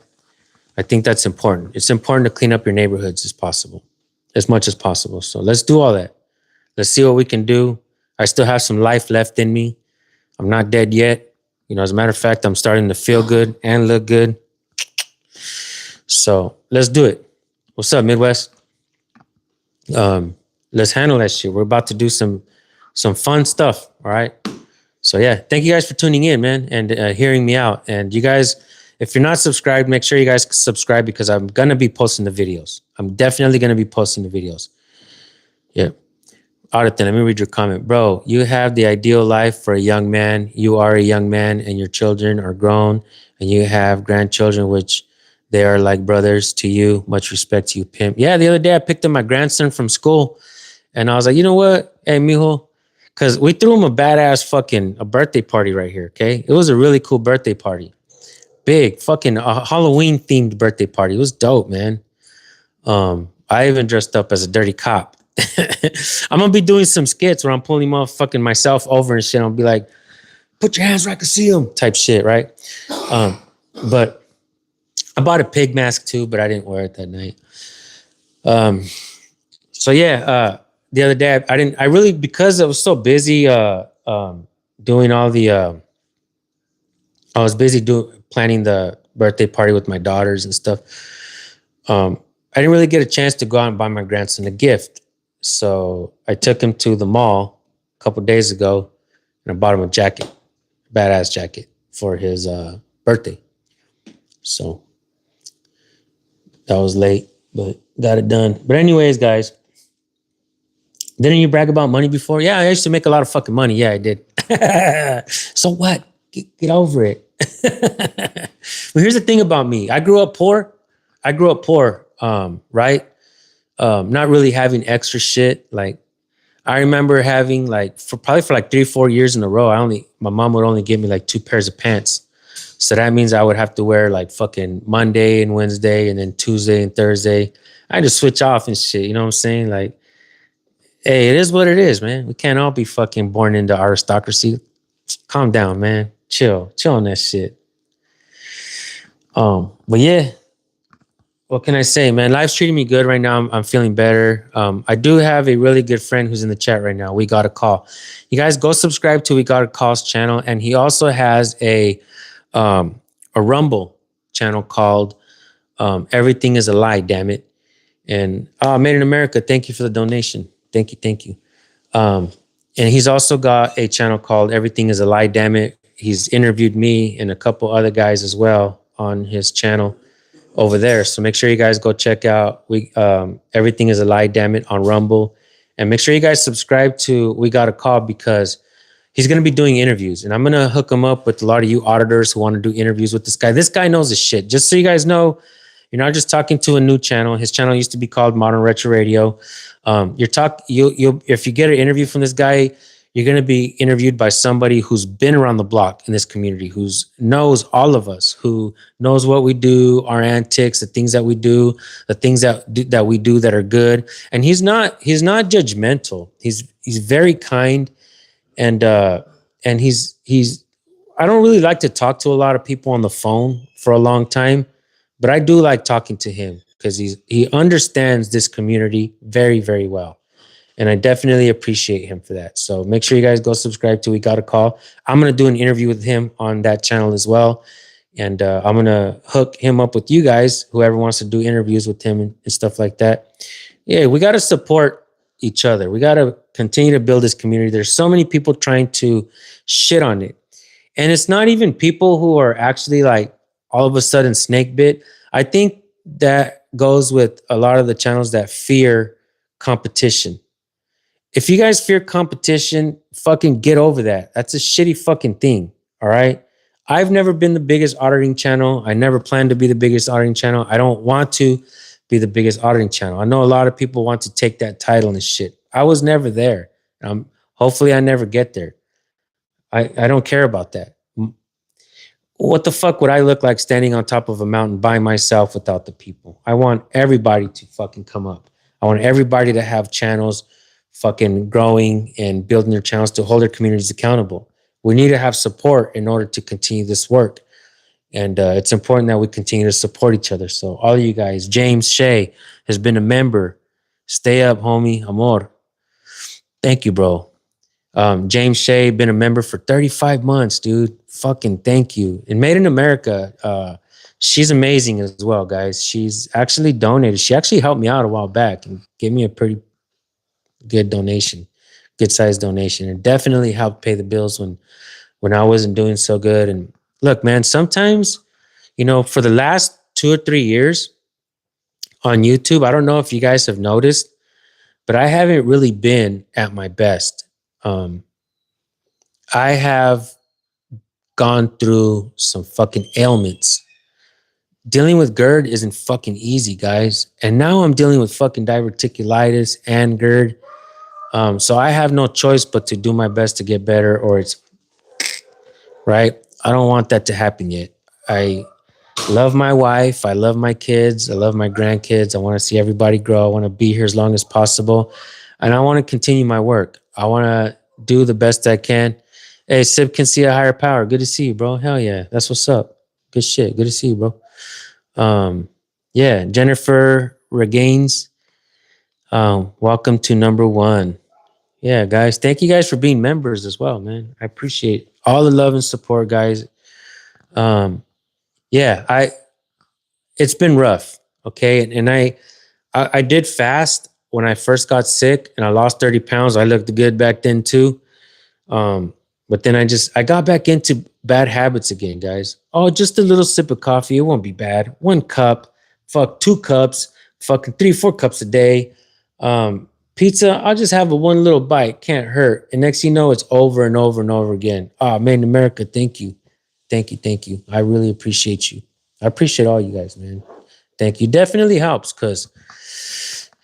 I think that's important. It's important to clean up your neighborhoods as much as possible. So let's do all that. Let's see what we can do. I still have some life left in me. I'm not dead yet. You know, as a matter of fact, I'm starting to feel good and look good. So let's do it. What's up, Midwest? Let's handle that shit. We're about to do some fun stuff. All right. So yeah, thank you guys for tuning in, man, and hearing me out. And you guys, if you're not subscribed, make sure you guys subscribe because I'm going to be posting the videos. I'm definitely going to be posting the videos. Yeah. Audithan, let me read your comment. Bro, you have the ideal life for a young man. You are a young man and your children are grown and you have grandchildren, which they are like brothers to you. Much respect to you, pimp. Yeah, the other day I picked up my grandson from school and I was like, you know what? Hey, mijo, because we threw him a badass fucking a birthday party right here, okay? It was a really cool birthday party. Big fucking Halloween themed birthday party. It was dope, man. I even dressed up as a dirty cop. I'm gonna be doing some skits where I'm pulling motherfucking myself over and shit. I'll be like, put your hands where I can see them type shit, right? But I bought a pig mask too, but I didn't wear it that night. So yeah, the other day I really, because I was so busy doing all the I was busy planning the birthday party with my daughters and stuff. I didn't really get a chance to go out and buy my grandson a gift. So I took him to the mall a couple days ago and I bought him a jacket, badass jacket for his birthday. So that was late, but got it done. But anyways, guys, didn't you brag about money before? Yeah, I used to make a lot of fucking money. Yeah, I did. So what? Get over it. Well, here's the thing about me. I grew up poor. Right? Not really having extra shit. Like, I remember having like for 3-4 years in a row, my mom would only give me like 2 pairs of pants. So that means I would have to wear like fucking Monday and Wednesday and then Tuesday and Thursday. I just switch off and shit. You know what I'm saying? Like, hey, it is what it is, man. We can't all be fucking born into aristocracy. Calm down, man. Chill on that shit. But yeah, what can I say, man? Life's treating me good right now. I'm feeling better. I do have a really good friend who's in the chat right now. We got a call. You guys go subscribe to We Got a Call's channel, and he also has a Rumble channel called Everything Is a Lie, damn it. And Made in America, thank you for the donation. Thank you. And he's also got a channel called Everything Is a Lie, damn it. He's interviewed me and a couple other guys as well on his channel over there. So make sure you guys go check out Everything Is a Lie, damn it, on Rumble. And make sure you guys subscribe to We Got a Call, because he's going to be doing interviews. And I'm going to hook him up with a lot of you auditors who want to do interviews with this guy. This guy knows his shit. Just so you guys know, you're not just talking to a new channel. His channel used to be called Modern Retro Radio. If you get an interview from this guy, you're going to be interviewed by somebody who's been around the block in this community, who knows all of us, who knows what we do, our antics, the things that we do, the things that we do that are good. And he's not judgmental. He's very kind, and he's. I don't really like to talk to a lot of people on the phone for a long time, but I do like talking to him because he understands this community very, very well. And I definitely appreciate him for that. So make sure you guys go subscribe to We Got a Call. I'm going to do an interview with him on that channel as well. And I'm going to hook him up with you guys, whoever wants to do interviews with him and stuff like that. Yeah, we got to support each other. We got to continue to build this community. There's so many people trying to shit on it. And it's not even people who are actually like all of a sudden snake bit. I think that goes with a lot of the channels that fear competition. If you guys fear competition, fucking get over that. That's a shitty fucking thing. All right. I've never been the biggest auditing channel. I never plan to be the biggest auditing channel. I don't want to be the biggest auditing channel. I know a lot of people want to take that title and shit. I was never there. Hopefully I never get there. I don't care about that. What the fuck would I look like standing on top of a mountain by myself without the people? I want everybody to fucking come up. I want everybody to have channels fucking growing and building their channels to hold their communities accountable. We need to have support in order to continue this work. And it's important that we continue to support each other. So all of you guys, James Shea has been a member. Stay up, homie. Amor. Thank you, bro. James Shea, been a member for 35 months, dude. Fucking thank you. And Made in America, she's amazing as well, guys. She's actually donated. She actually helped me out a while back and gave me a pretty good donation, good sized donation. It definitely helped pay the bills when I wasn't doing so good. And look, man, sometimes, for the last 2 or 3 years on YouTube, I don't know if you guys have noticed, but I haven't really been at my best. I have gone through some fucking ailments. Dealing with GERD isn't fucking easy, guys. And now I'm dealing with fucking diverticulitis and GERD. So I have no choice but to do my best to get better, or it's right. I don't want that to happen yet. I love my wife. I love my kids. I love my grandkids. I want to see everybody grow. I want to be here as long as possible. And I want to continue my work. I want to do the best I can. Hey, Sib can see a higher power. Good to see you, bro. Hell yeah. That's what's up. Good shit. Good to see you, bro. Yeah, Jennifer Regains. Welcome to number 1. Yeah, guys. Thank you guys for being members as well, man. I appreciate all the love and support, guys. It's been rough. Okay. And I did fast when I first got sick and I lost 30 pounds. I looked good back then too. But then I got back into bad habits again, guys. Oh, just a little sip of coffee. It won't be bad. 1 cup, fuck 2 cups, fucking 3, 4 cups a day. Pizza, I'll just have one little bite. Can't hurt. And next thing you know, it's over and over and over again. Oh, man, America, thank you. Thank you. Thank you. I really appreciate you. I appreciate all you guys, man. Thank you. Definitely helps because,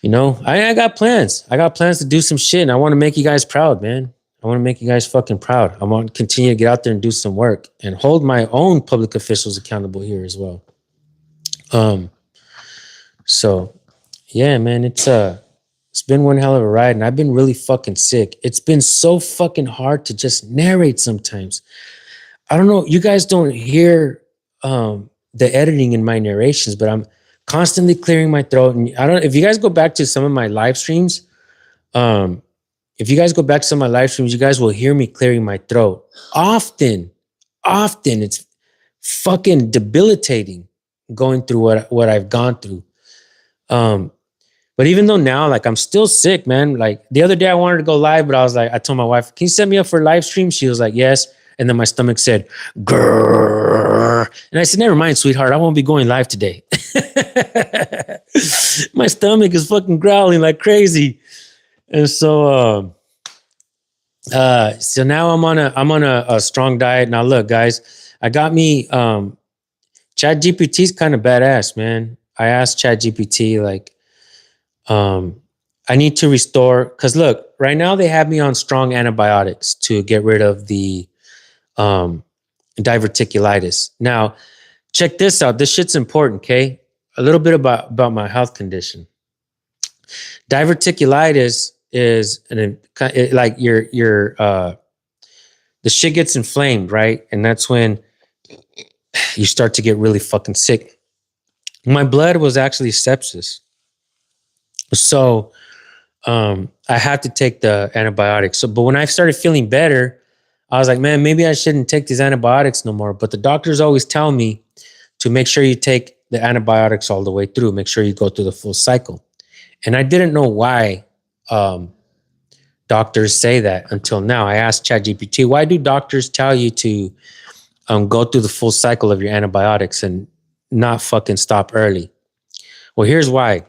I got plans. I got plans to do some shit and I want to make you guys proud, man. I want to make you guys fucking proud. I want to continue to get out there and do some work and hold my own public officials accountable here as well. So yeah, man, it's been one hell of a ride and I've been really fucking sick. It's been so fucking hard to just narrate sometimes. I don't know. You guys don't hear the editing in my narrations, but I'm constantly clearing my throat. And if you guys go back to some of my live streams, you guys will hear me clearing my throat. Often, it's fucking debilitating going through what I've gone through. But even though now, like, I'm still sick, man. Like, the other day I wanted to go live, but I told my wife, can you set me up for a live stream? She was like, yes. And then my stomach said, grrr. And I said, never mind, sweetheart. I won't be going live today. My stomach is fucking growling like crazy. And so now I'm on a strong diet. Now look, guys, I got me ChatGPT's kind of badass, man. I asked ChatGPT, like, I need to restore, because look, right now they have me on strong antibiotics to get rid of the diverticulitis. Now, check this out. This shit's important, okay? A little bit about my health condition. Diverticulitis is like the shit gets inflamed, right? And that's when you start to get really fucking sick. My blood was actually sepsis. So I had to take the antibiotics. But when I started feeling better, I was like, man, maybe I shouldn't take these antibiotics no more. But the doctors always tell me to make sure you take the antibiotics all the way through. Make sure you go through the full cycle. And I didn't know why doctors say that until now. I asked ChatGPT, why do doctors tell you to go through the full cycle of your antibiotics and not fucking stop early? Well, here's why.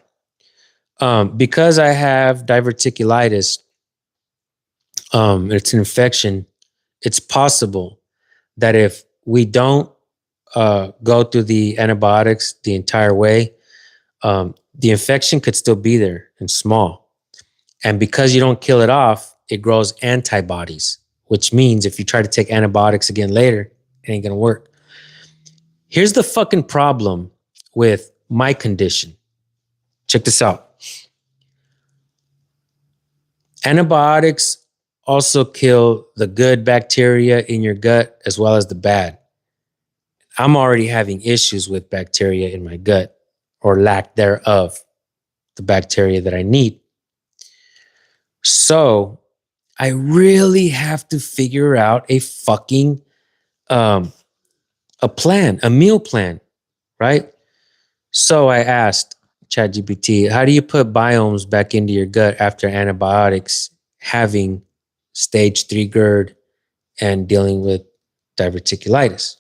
Because I have diverticulitis, it's an infection. It's possible that if we don't go through the antibiotics the entire way, the infection could still be there and small. And because you don't kill it off, it grows antibodies, which means if you try to take antibiotics again later, it ain't gonna work. Here's the fucking problem with my condition. Check this out. Antibiotics also kill the good bacteria in your gut as well as the bad. I'm already having issues with bacteria in my gut, or lack thereof, the bacteria that I need. So I really have to figure out a fucking a meal plan, right? So I asked ChatGPT, how do you put biomes back into your gut after antibiotics, having stage 3 GERD and dealing with diverticulitis?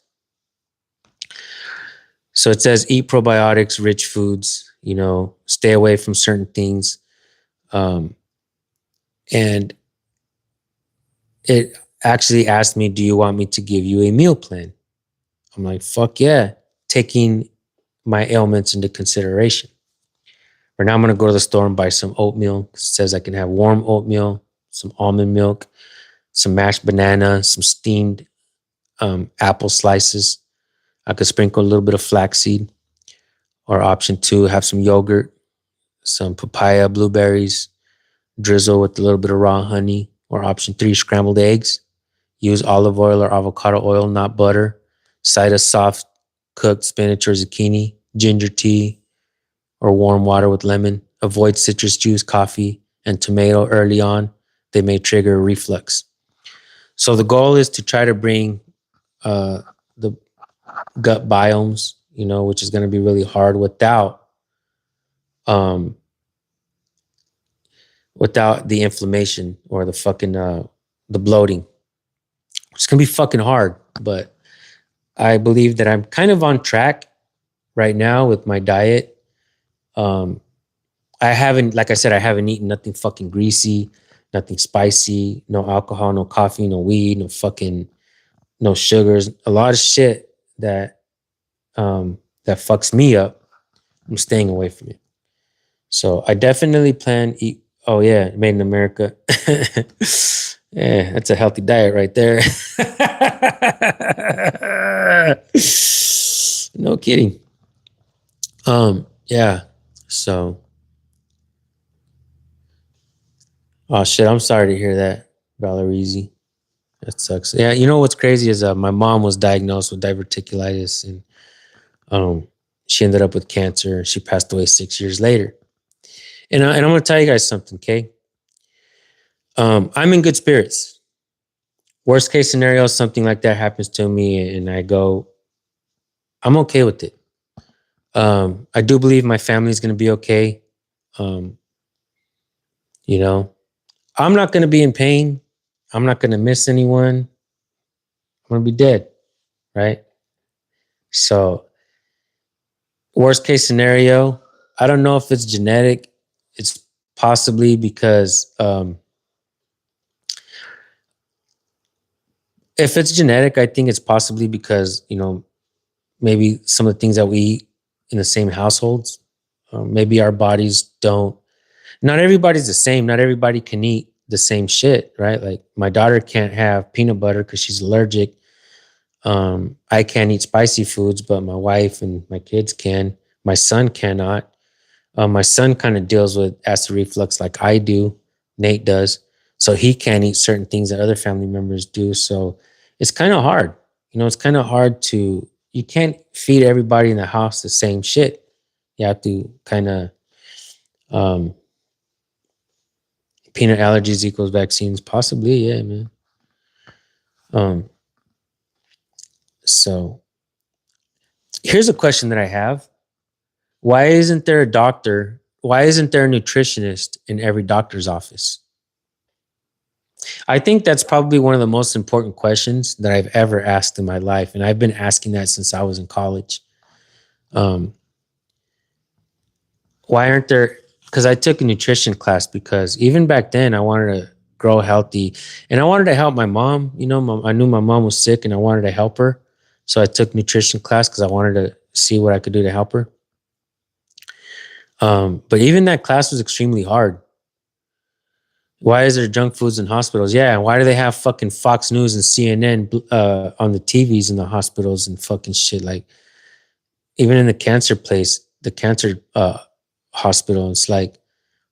So it says eat probiotics, rich foods, stay away from certain things. And it actually asked me, do you want me to give you a meal plan? I'm like, fuck yeah, taking my ailments into consideration. Right now I'm going to go to the store and buy some oatmeal. It says I can have warm oatmeal, some almond milk, some mashed banana, some steamed apple slices. I could sprinkle a little bit of flaxseed. Or option 2, have some yogurt, some papaya, blueberries, drizzle with a little bit of raw honey. Or option 3, scrambled eggs. Use olive oil or avocado oil, not butter. Side of soft cooked spinach or zucchini. Ginger tea or warm water with lemon. Avoid citrus juice, coffee, and tomato early on. They may trigger reflux. So the goal is to try to bring the gut biomes, which is going to be really hard without without the inflammation or the fucking the bloating. It's gonna be fucking hard, but I believe that I'm kind of on track right now with my diet. I haven't, like I said, I haven't eaten nothing fucking greasy, nothing spicy, no alcohol, no coffee, no weed, no sugars, a lot of shit that that fucks me up. I'm staying away from it. So I definitely plan eat. Oh yeah, made in America. Yeah, that's a healthy diet right there. No kidding. Yeah. So, oh shit, I'm sorry to hear that, Valerizzi. That sucks. Yeah, you know what's crazy is my mom was diagnosed with diverticulitis, and she ended up with cancer. She passed away 6 years later. And I'm going to tell you guys something, okay? I'm in good spirits. Worst case scenario, something like that happens to me, and I go, I'm okay with it. I do believe my family's going to be okay. You know, I'm not going to be in pain. I'm not going to miss anyone. I'm going to be dead, right? So, worst case scenario, I don't know if it's genetic. It's possibly because if it's genetic, I think it's possibly because, you know, maybe some of the things that we eat in the same households, maybe our bodies don't, not everybody's the same. Not everybody can eat the same shit, right? Like my daughter can't have peanut butter because she's allergic. I can't eat spicy foods, but my wife and my kids can. My son cannot. My son kind of deals with acid reflux like I do. Nate does. So he can't eat certain things that other family members do. So it's kind of hard. You know, it's kind of hard to, you can't feed everybody in the house the same shit. You have to kind of, peanut allergies equals vaccines. Possibly, yeah, man. So here's a question that I have. Why isn't there a doctor? Why isn't there a nutritionist in every doctor's office? I think that's probably one of the most important questions that I've ever asked in my life. And I've been asking that since I was in college. Why aren't there, because I took a nutrition class because even back then I wanted to grow healthy and I wanted to help my mom. You know, I knew my mom was sick and I wanted to help her. So I took nutrition class because I wanted to see what I could do to help her. But even that class was extremely hard. Why is there junk foods in hospitals? Yeah, and why do they have fucking Fox News and CNN on the TVs in the hospitals and fucking shit? Like, even in the cancer place, the cancer hospital, it's like,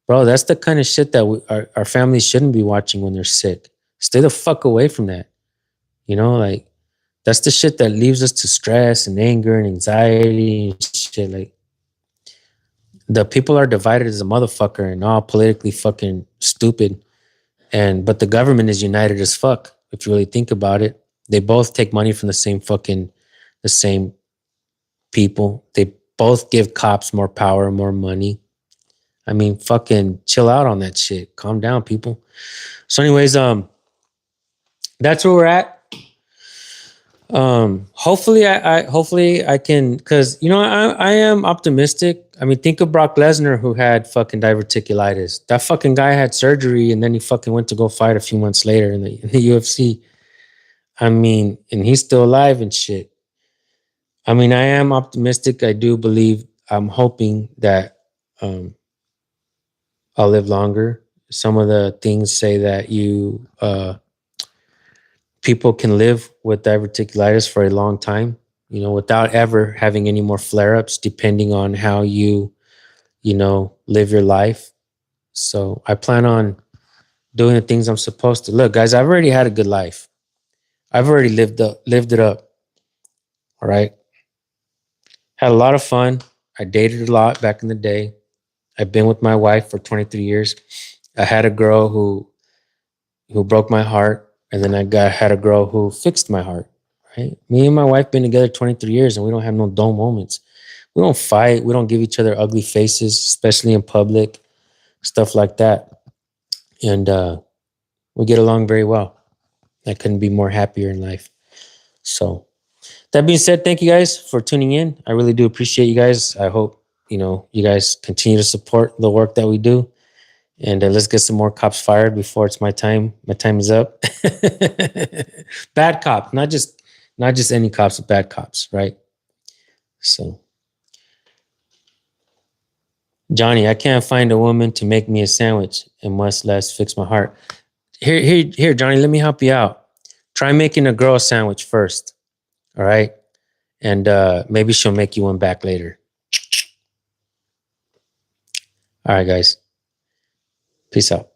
bro, that's the kind of shit that our families shouldn't be watching when they're sick. Stay the fuck away from that. You know, like, that's the shit that leaves us to stress and anger and anxiety and shit. Like, the people are divided as a motherfucker and all politically fucking stupid. But the government is united as fuck. If you really think about it, they both take money from the same people. They both give cops more power, more money. I mean, fucking chill out on that shit. Calm down, people. So anyways, that's where we're at. Hopefully I can, cause you know, I am optimistic. I mean, think of Brock Lesnar who had fucking diverticulitis. That fucking guy had surgery and then he fucking went to go fight a few months later in the UFC. I mean, and he's still alive and shit. I mean, I am optimistic. I do believe, I'm hoping that, I'll live longer. Some of the things say that people can live with diverticulitis for a long time, you know, without ever having any more flare-ups, depending on how you know, live your life. So I plan on doing the things I'm supposed to. Look, guys, I've already had a good life. I've already lived it up. All right. Had a lot of fun. I dated a lot back in the day. I've been with my wife for 23 years. I had a girl who broke my heart. And then had a girl who fixed my heart, right? Me and my wife been together 23 years and we don't have no dull moments. We don't fight. We don't give each other ugly faces, especially in public, stuff like that. and we get along very well. I couldn't be more happier in life. So that being said, thank you guys for tuning in. I really do appreciate you guys. I hope, you guys continue to support the work that we do. And let's get some more cops fired before it's my time. My time is up. Bad cop, not just any cops, but bad cops, right? So, Johnny, I can't find a woman to make me a sandwich and much less fix my heart. Here, Johnny, let me help you out. Try making a girl a sandwich first, all right? And maybe she'll make you one back later. All right, guys. Peace out.